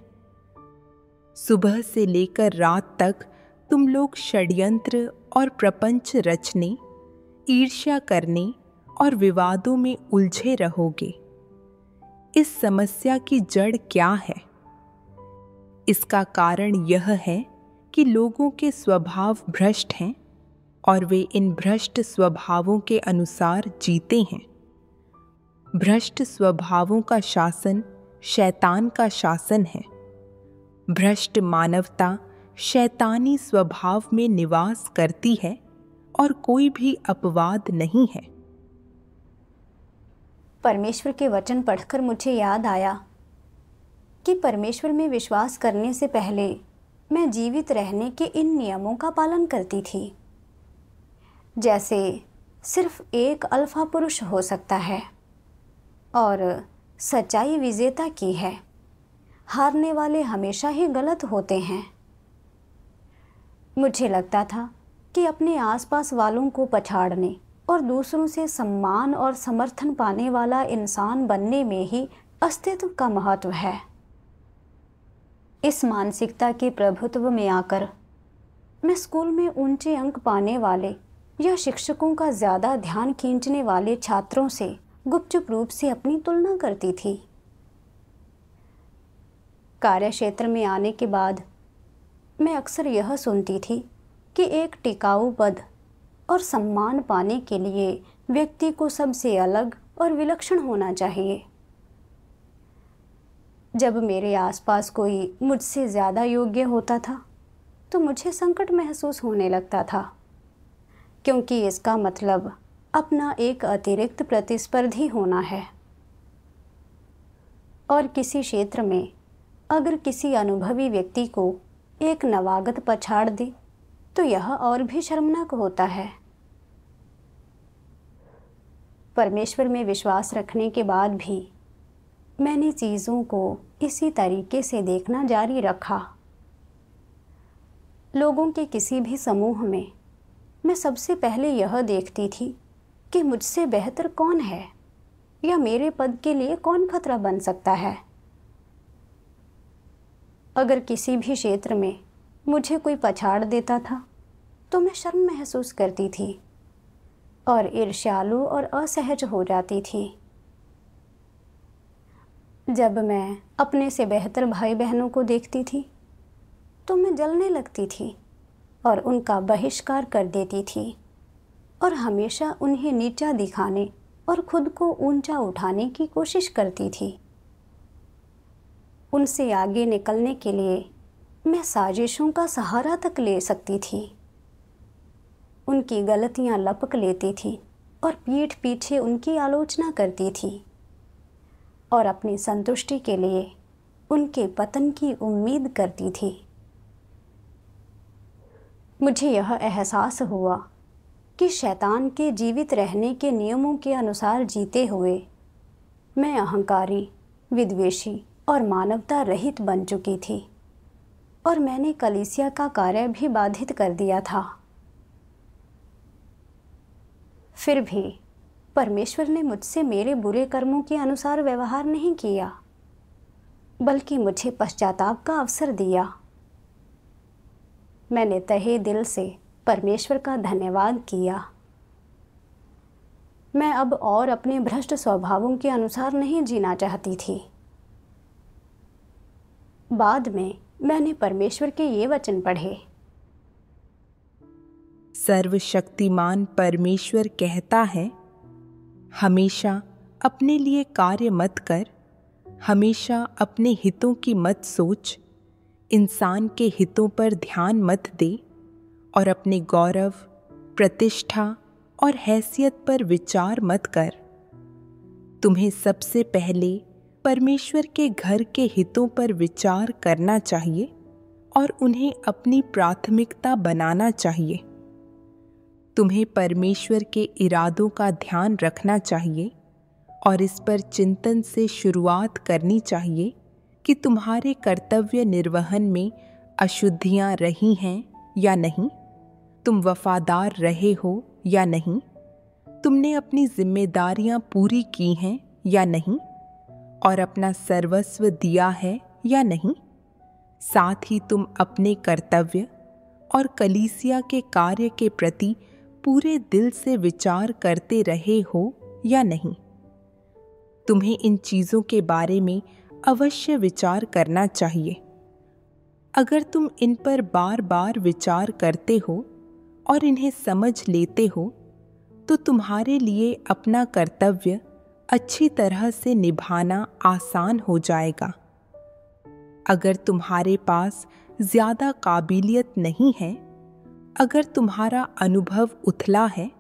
सुबह से लेकर रात तक तुम लोग षड्यंत्र और प्रपंच रचने, ईर्ष्या करने और विवादों में उलझे रहोगे। इस समस्या की जड़ क्या है? इसका कारण यह है कि लोगों के स्वभाव भ्रष्ट हैं और वे इन भ्रष्ट स्वभावों के अनुसार जीते हैं। भ्रष्ट स्वभावों का शासन शैतान का शासन है। भ्रष्ट मानवता शैतानी स्वभाव में निवास करती है और कोई भी अपवाद नहीं है। परमेश्वर के वचन पढ़कर मुझे याद आया कि परमेश्वर में विश्वास करने से पहले मैं जीवित रहने के इन नियमों का पालन करती थी। जैसे सिर्फ एक अल्फा पुरुष हो सकता है और सच्चाई विजेता की है। हारने वाले हमेशा ही गलत होते हैं। मुझे लगता था कि अपने आसपास वालों को पछाड़ने और दूसरों से सम्मान और समर्थन पाने वाला इंसान बनने में ही अस्तित्व का महत्व है। इस मानसिकता के प्रभुत्व में आकर मैं स्कूल में ऊंचे अंक पाने वाले या शिक्षकों का ज़्यादा ध्यान खींचने वाले छात्रों से गुपचुप रूप से अपनी तुलना करती थी। कार्यक्षेत्र में आने के बाद मैं अक्सर यह सुनती थी कि एक टिकाऊ पद और सम्मान पाने के लिए व्यक्ति को सबसे अलग और विलक्षण होना चाहिए। जब मेरे आसपास कोई मुझसे ज़्यादा योग्य होता था तो मुझे संकट महसूस होने लगता था, क्योंकि इसका मतलब अपना एक अतिरिक्त प्रतिस्पर्धी होना है। और किसी क्षेत्र में अगर किसी अनुभवी व्यक्ति को एक नवागत पछाड़ दे तो यह और भी शर्मनाक होता है। परमेश्वर में विश्वास रखने के बाद भी मैंने चीज़ों को इसी तरीके से देखना जारी रखा। लोगों के किसी भी समूह में मैं सबसे पहले यह देखती थी कि मुझसे बेहतर कौन है या मेरे पद के लिए कौन खतरा बन सकता है। अगर किसी भी क्षेत्र में मुझे कोई पछाड़ देता था तो मैं शर्म महसूस करती थी और ईर्ष्यालु और असहज हो जाती थी। जब मैं अपने से बेहतर भाई बहनों को देखती थी तो मैं जलने लगती थी और उनका बहिष्कार कर देती थी और हमेशा उन्हें नीचा दिखाने और खुद को ऊंचा उठाने की कोशिश करती थी। उनसे आगे निकलने के लिए मैं साजिशों का सहारा तक ले सकती थी, उनकी गलतियां लपक लेती थी और पीठ पीछे उनकी आलोचना करती थी और अपनी संतुष्टि के लिए उनके पतन की उम्मीद करती थी। मुझे यह एहसास हुआ कि शैतान के जीवित रहने के नियमों के अनुसार जीते हुए मैं अहंकारी, विद्वेषी और मानवता रहित बन चुकी थी और मैंने कलीसिया का कार्य भी बाधित कर दिया था। फिर भी परमेश्वर ने मुझसे मेरे बुरे कर्मों के अनुसार व्यवहार नहीं किया, बल्कि मुझे पश्चाताप का अवसर दिया। मैंने तहे दिल से परमेश्वर का धन्यवाद किया। मैं अब और अपने भ्रष्ट स्वभावों के अनुसार नहीं जीना चाहती थी। बाद में मैंने परमेश्वर के ये वचन पढ़े। सर्वशक्तिमान परमेश्वर कहता है, हमेशा अपने लिए कार्य मत कर, हमेशा अपने हितों की मत सोच, इंसान के हितों पर ध्यान मत दे और अपने गौरव, प्रतिष्ठा और हैसियत पर विचार मत कर। तुम्हें सबसे पहले परमेश्वर के घर के हितों पर विचार करना चाहिए और उन्हें अपनी प्राथमिकता बनाना चाहिए। तुम्हें परमेश्वर के इरादों का ध्यान रखना चाहिए और इस पर चिंतन से शुरुआत करनी चाहिए कि तुम्हारे कर्तव्य निर्वहन में अशुद्धियां रही हैं या नहीं, तुम वफादार रहे हो या नहीं, तुमने अपनी जिम्मेदारियां पूरी की हैं या नहीं और अपना सर्वस्व दिया है या नहीं। साथ ही तुम अपने कर्तव्य और कलीसिया के कार्य के प्रति पूरे दिल से विचार करते रहे हो या नहीं। तुम्हें इन चीज़ों के बारे में अवश्य विचार करना चाहिए। अगर तुम इन पर बार बार विचार करते हो और इन्हें समझ लेते हो तो तुम्हारे लिए अपना कर्तव्य अच्छी तरह से निभाना आसान हो जाएगा। अगर तुम्हारे पास ज़्यादा काबिलियत नहीं है, अगर तुम्हारा अनुभव उथला है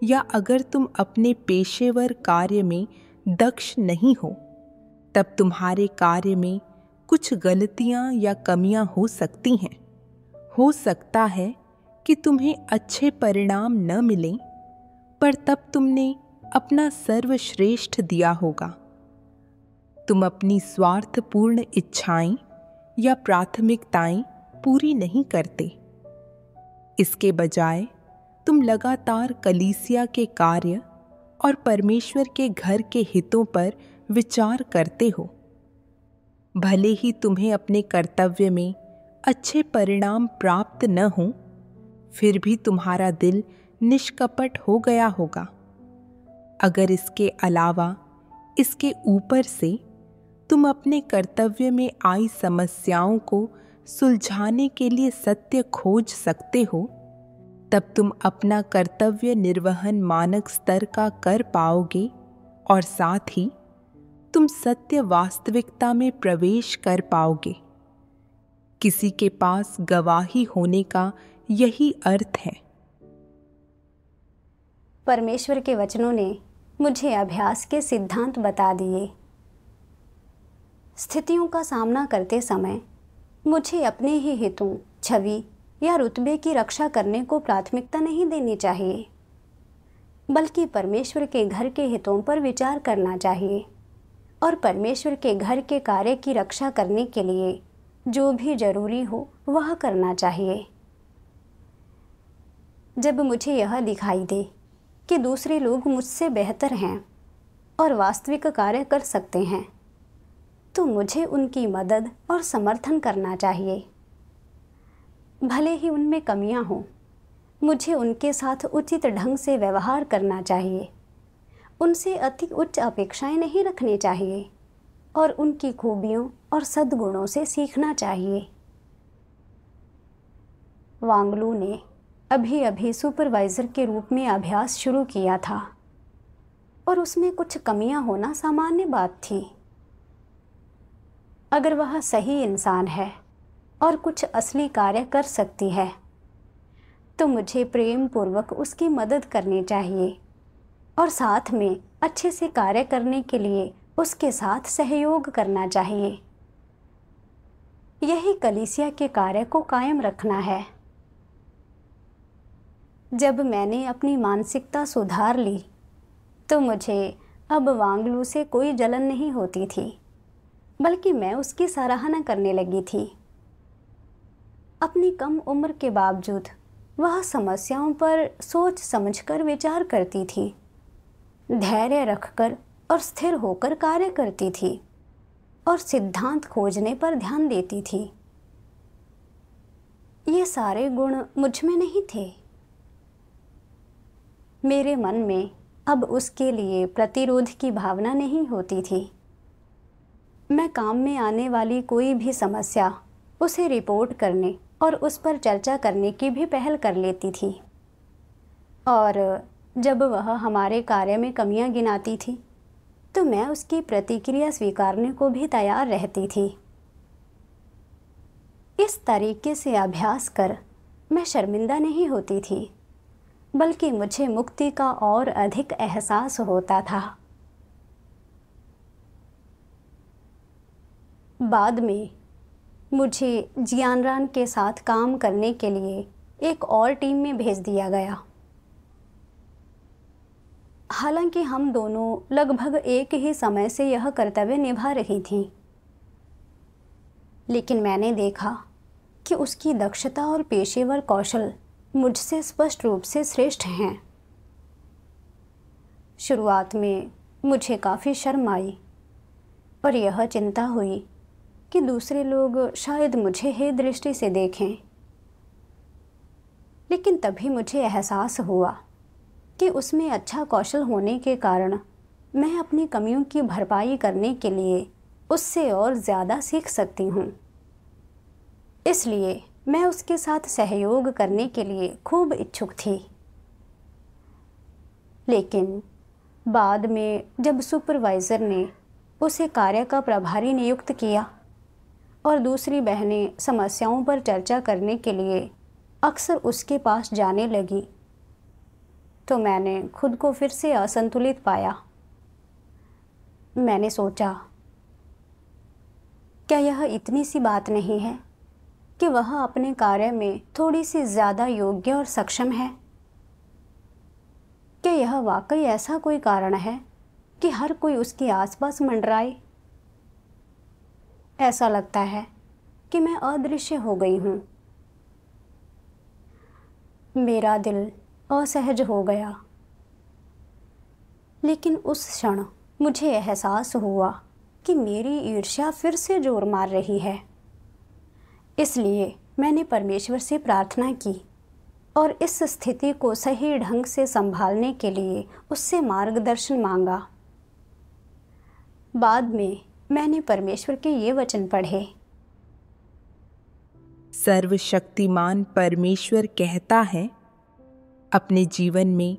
या अगर तुम अपने पेशेवर कार्य में दक्ष नहीं हो, तब तुम्हारे कार्य में कुछ गलतियां या कमियां हो सकती हैं। हो सकता है कि तुम्हें अच्छे परिणाम न मिलें, पर तब तुमने अपना सर्वश्रेष्ठ दिया होगा। तुम अपनी स्वार्थपूर्ण इच्छाएं या प्राथमिकताएं पूरी नहीं करते। इसके बजाय तुम लगातार कलीसिया के कार्य और परमेश्वर के घर के हितों पर विचार करते हो। भले ही तुम्हें अपने कर्तव्य में अच्छे परिणाम प्राप्त न हों, फिर भी तुम्हारा दिल निष्कपट हो गया होगा। अगर इसके अलावा इसके ऊपर से तुम अपने कर्तव्य में आई समस्याओं को सुलझाने के लिए सत्य खोज सकते हो, तब तुम अपना कर्तव्य निर्वहन मानक स्तर का कर पाओगे और साथ ही तुम सत्य वास्तविकता में प्रवेश कर पाओगे। किसी के पास गवाही होने का यही अर्थ है। परमेश्वर के वचनों ने मुझे अभ्यास के सिद्धांत बता दिए। स्थितियों का सामना करते समय मुझे अपने ही हितों, छवि या रुतबे की रक्षा करने को प्राथमिकता नहीं देनी चाहिए, बल्कि परमेश्वर के घर के हितों पर विचार करना चाहिए और परमेश्वर के घर के कार्य की रक्षा करने के लिए जो भी जरूरी हो वह करना चाहिए। जब मुझे यह दिखाई दे कि दूसरे लोग मुझसे बेहतर हैं और वास्तविक कार्य कर सकते हैं, तो मुझे उनकी मदद और समर्थन करना चाहिए। भले ही उनमें कमियां हों, मुझे उनके साथ उचित ढंग से व्यवहार करना चाहिए। उनसे अति उच्च अपेक्षाएं नहीं रखनी चाहिए और उनकी खूबियों और सद्गुणों से सीखना चाहिए। वांगलू ने अभी अभी सुपरवाइज़र के रूप में अभ्यास शुरू किया था और उसमें कुछ कमियां होना सामान्य बात थी। अगर वह सही इंसान है और कुछ असली कार्य कर सकती है, तो मुझे प्रेम पूर्वक उसकी मदद करनी चाहिए और साथ में अच्छे से कार्य करने के लिए उसके साथ सहयोग करना चाहिए। यही कलीसिया के कार्य को कायम रखना है। जब मैंने अपनी मानसिकता सुधार ली, तो मुझे अब वांगलू से कोई जलन नहीं होती थी, बल्कि मैं उसकी सराहना करने लगी थी। अपनी कम उम्र के बावजूद वह समस्याओं पर सोच समझकर विचार करती थी, धैर्य रखकर और स्थिर होकर कार्य करती थी और सिद्धांत खोजने पर ध्यान देती थी। ये सारे गुण मुझ में नहीं थे। मेरे मन में अब उसके लिए प्रतिरोध की भावना नहीं होती थी। मैं काम में आने वाली कोई भी समस्या उसे रिपोर्ट करने और उस पर चर्चा करने की भी पहल कर लेती थी, और जब वह हमारे कार्य में कमियां गिनाती थी, तो मैं उसकी प्रतिक्रिया स्वीकारने को भी तैयार रहती थी। इस तरीके से अभ्यास कर मैं शर्मिंदा नहीं होती थी, बल्कि मुझे मुक्ति का और अधिक एहसास होता था। बाद में मुझे जियानरान के साथ काम करने के लिए एक और टीम में भेज दिया गया। हालांकि हम दोनों लगभग एक ही समय से यह कर्तव्य निभा रही थीं, लेकिन मैंने देखा कि उसकी दक्षता और पेशेवर कौशल मुझसे स्पष्ट रूप से श्रेष्ठ हैं। शुरुआत में मुझे काफ़ी शर्म आई और यह चिंता हुई कि दूसरे लोग शायद मुझे हे दृष्टि से देखें, लेकिन तभी मुझे एहसास हुआ कि उसमें अच्छा कौशल होने के कारण मैं अपनी कमियों की भरपाई करने के लिए उससे और ज़्यादा सीख सकती हूँ। इसलिए मैं उसके साथ सहयोग करने के लिए खूब इच्छुक थी। लेकिन बाद में जब सुपरवाइज़र ने उसे कार्य का प्रभारी नियुक्त किया और दूसरी बहनें समस्याओं पर चर्चा करने के लिए अक्सर उसके पास जाने लगी, तो मैंने खुद को फिर से असंतुलित पाया। मैंने सोचा, क्या यह इतनी सी बात नहीं है कि वह अपने कार्य में थोड़ी सी ज़्यादा योग्य और सक्षम है? क्या यह वाकई ऐसा कोई कारण है कि हर कोई उसके आसपास मंडराए? ऐसा लगता है कि मैं अदृश्य हो गई हूँ। मेरा दिल असहज हो गया, लेकिन उस क्षण मुझे एहसास हुआ कि मेरी ईर्ष्या फिर से जोर मार रही है। इसलिए मैंने परमेश्वर से प्रार्थना की और इस स्थिति को सही ढंग से संभालने के लिए उससे मार्गदर्शन मांगा। बाद में मैंने परमेश्वर के ये वचन पढ़े। सर्वशक्तिमान परमेश्वर कहता है, अपने जीवन में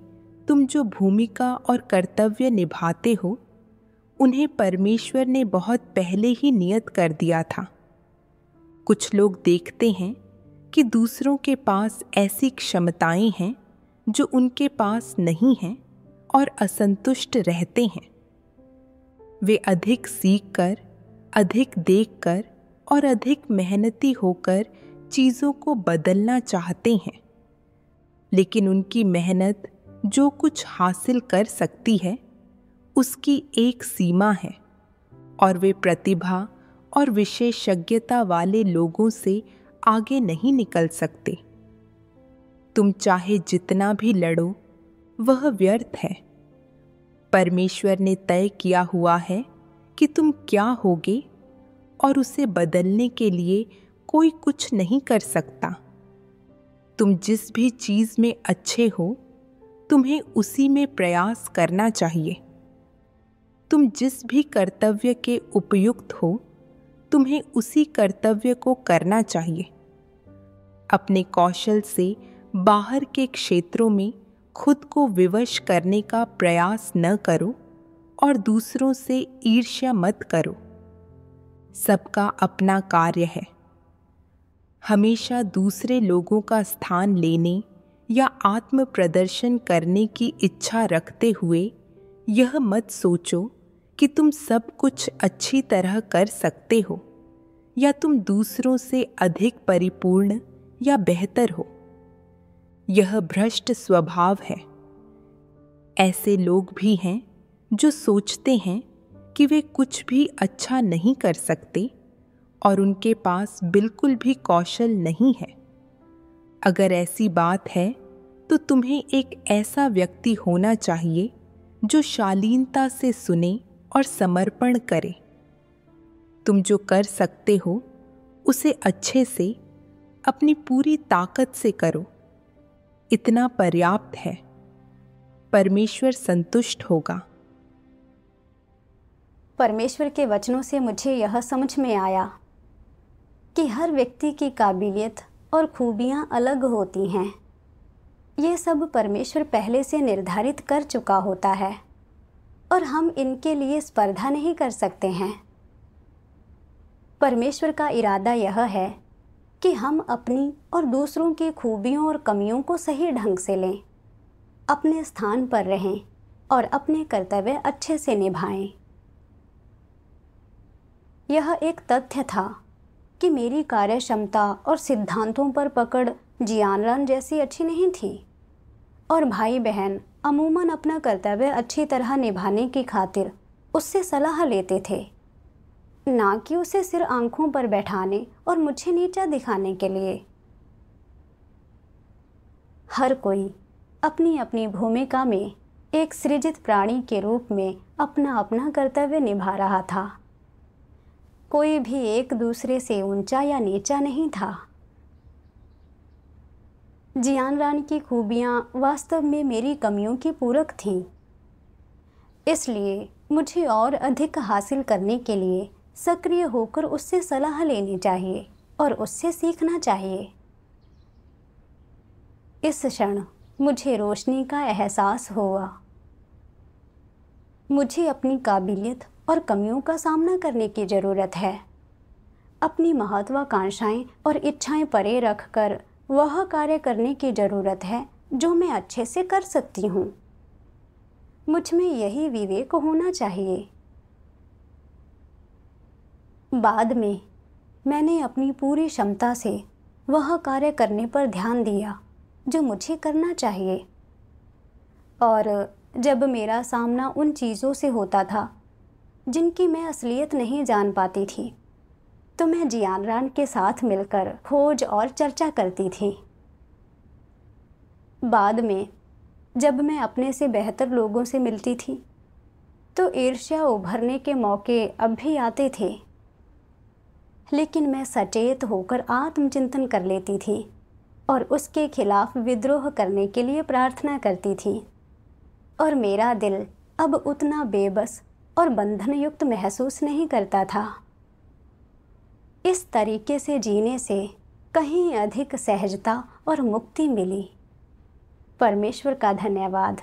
तुम जो भूमिका और कर्तव्य निभाते हो उन्हें परमेश्वर ने बहुत पहले ही नियत कर दिया था। कुछ लोग देखते हैं कि दूसरों के पास ऐसी क्षमताएं हैं जो उनके पास नहीं हैं और असंतुष्ट रहते हैं। वे अधिक सीखकर, अधिक देखकर और अधिक मेहनती होकर चीज़ों को बदलना चाहते हैं, लेकिन उनकी मेहनत जो कुछ हासिल कर सकती है उसकी एक सीमा है और वे प्रतिभा और विशेषज्ञता वाले लोगों से आगे नहीं निकल सकते। तुम चाहे जितना भी लड़ो वह व्यर्थ है। परमेश्वर ने तय किया हुआ है कि तुम क्या होगे और उसे बदलने के लिए कोई कुछ नहीं कर सकता। तुम जिस भी चीज में अच्छे हो तुम्हें उसी में प्रयास करना चाहिए। तुम जिस भी कर्तव्य के उपयुक्त हो तुम्हें उसी कर्तव्य को करना चाहिए। अपने कौशल से बाहर के क्षेत्रों में खुद को विवश करने का प्रयास न करो और दूसरों से ईर्ष्या मत करो। सबका अपना कार्य है। हमेशा दूसरे लोगों का स्थान लेने या आत्म प्रदर्शन करने की इच्छा रखते हुए यह मत सोचो कि तुम सब कुछ अच्छी तरह कर सकते हो या तुम दूसरों से अधिक परिपूर्ण या बेहतर हो। यह भ्रष्ट स्वभाव है। ऐसे लोग भी हैं जो सोचते हैं कि वे कुछ भी अच्छा नहीं कर सकते और उनके पास बिल्कुल भी कौशल नहीं है। अगर ऐसी बात है तो तुम्हें एक ऐसा व्यक्ति होना चाहिए जो शालीनता से सुने और समर्पण करे। तुम जो कर सकते हो उसे अच्छे से अपनी पूरी ताकत से करो। इतना पर्याप्त है। परमेश्वर संतुष्ट होगा। परमेश्वर के वचनों से मुझे यह समझ में आया कि हर व्यक्ति की काबिलियत और खूबियां अलग होती हैं। ये सब परमेश्वर पहले से निर्धारित कर चुका होता है और हम इनके लिए स्पर्धा नहीं कर सकते हैं। परमेश्वर का इरादा यह है कि हम अपनी और दूसरों की खूबियों और कमियों को सही ढंग से लें, अपने स्थान पर रहें और अपने कर्तव्य अच्छे से निभाएं। यह एक तथ्य था कि मेरी कार्य क्षमता और सिद्धांतों पर पकड़ जियानरान जैसी अच्छी नहीं थी और भाई बहन अमूमन अपना कर्तव्य अच्छी तरह निभाने की खातिर उससे सलाह लेते थे, ना कि उसे सिर आंखों पर बैठाने और मुझे नीचा दिखाने के लिए। हर कोई अपनी अपनी भूमिका में एक सृजित प्राणी के रूप में अपना अपना कर्तव्य निभा रहा था। कोई भी एक दूसरे से ऊंचा या नीचा नहीं था। जियानरान की खूबियां वास्तव में मेरी कमियों की पूरक थीं। इसलिए मुझे और अधिक हासिल करने के लिए सक्रिय होकर उससे सलाह लेनी चाहिए और उससे सीखना चाहिए। इस क्षण मुझे रोशनी का एहसास हुआ। मुझे अपनी काबिलियत और कमियों का सामना करने की ज़रूरत है। अपनी महत्वाकांक्षाएं और इच्छाएं परे रखकर वह कार्य करने की ज़रूरत है जो मैं अच्छे से कर सकती हूँ। मुझ में यही विवेक होना चाहिए। बाद में मैंने अपनी पूरी क्षमता से वह कार्य करने पर ध्यान दिया जो मुझे करना चाहिए, और जब मेरा सामना उन चीज़ों से होता था जिनकी मैं असलियत नहीं जान पाती थी, तो मैं जियानरान के साथ मिलकर खोज और चर्चा करती थी। बाद में जब मैं अपने से बेहतर लोगों से मिलती थी तो ईर्ष्या उभरने के मौके अब भी आते थे, लेकिन मैं सचेत होकर आत्मचिंतन कर लेती थी और उसके खिलाफ विद्रोह करने के लिए प्रार्थना करती थी, और मेरा दिल अब उतना बेबस और बंधनयुक्त महसूस नहीं करता था। इस तरीके से जीने से कहीं अधिक सहजता और मुक्ति मिली। परमेश्वर का धन्यवाद।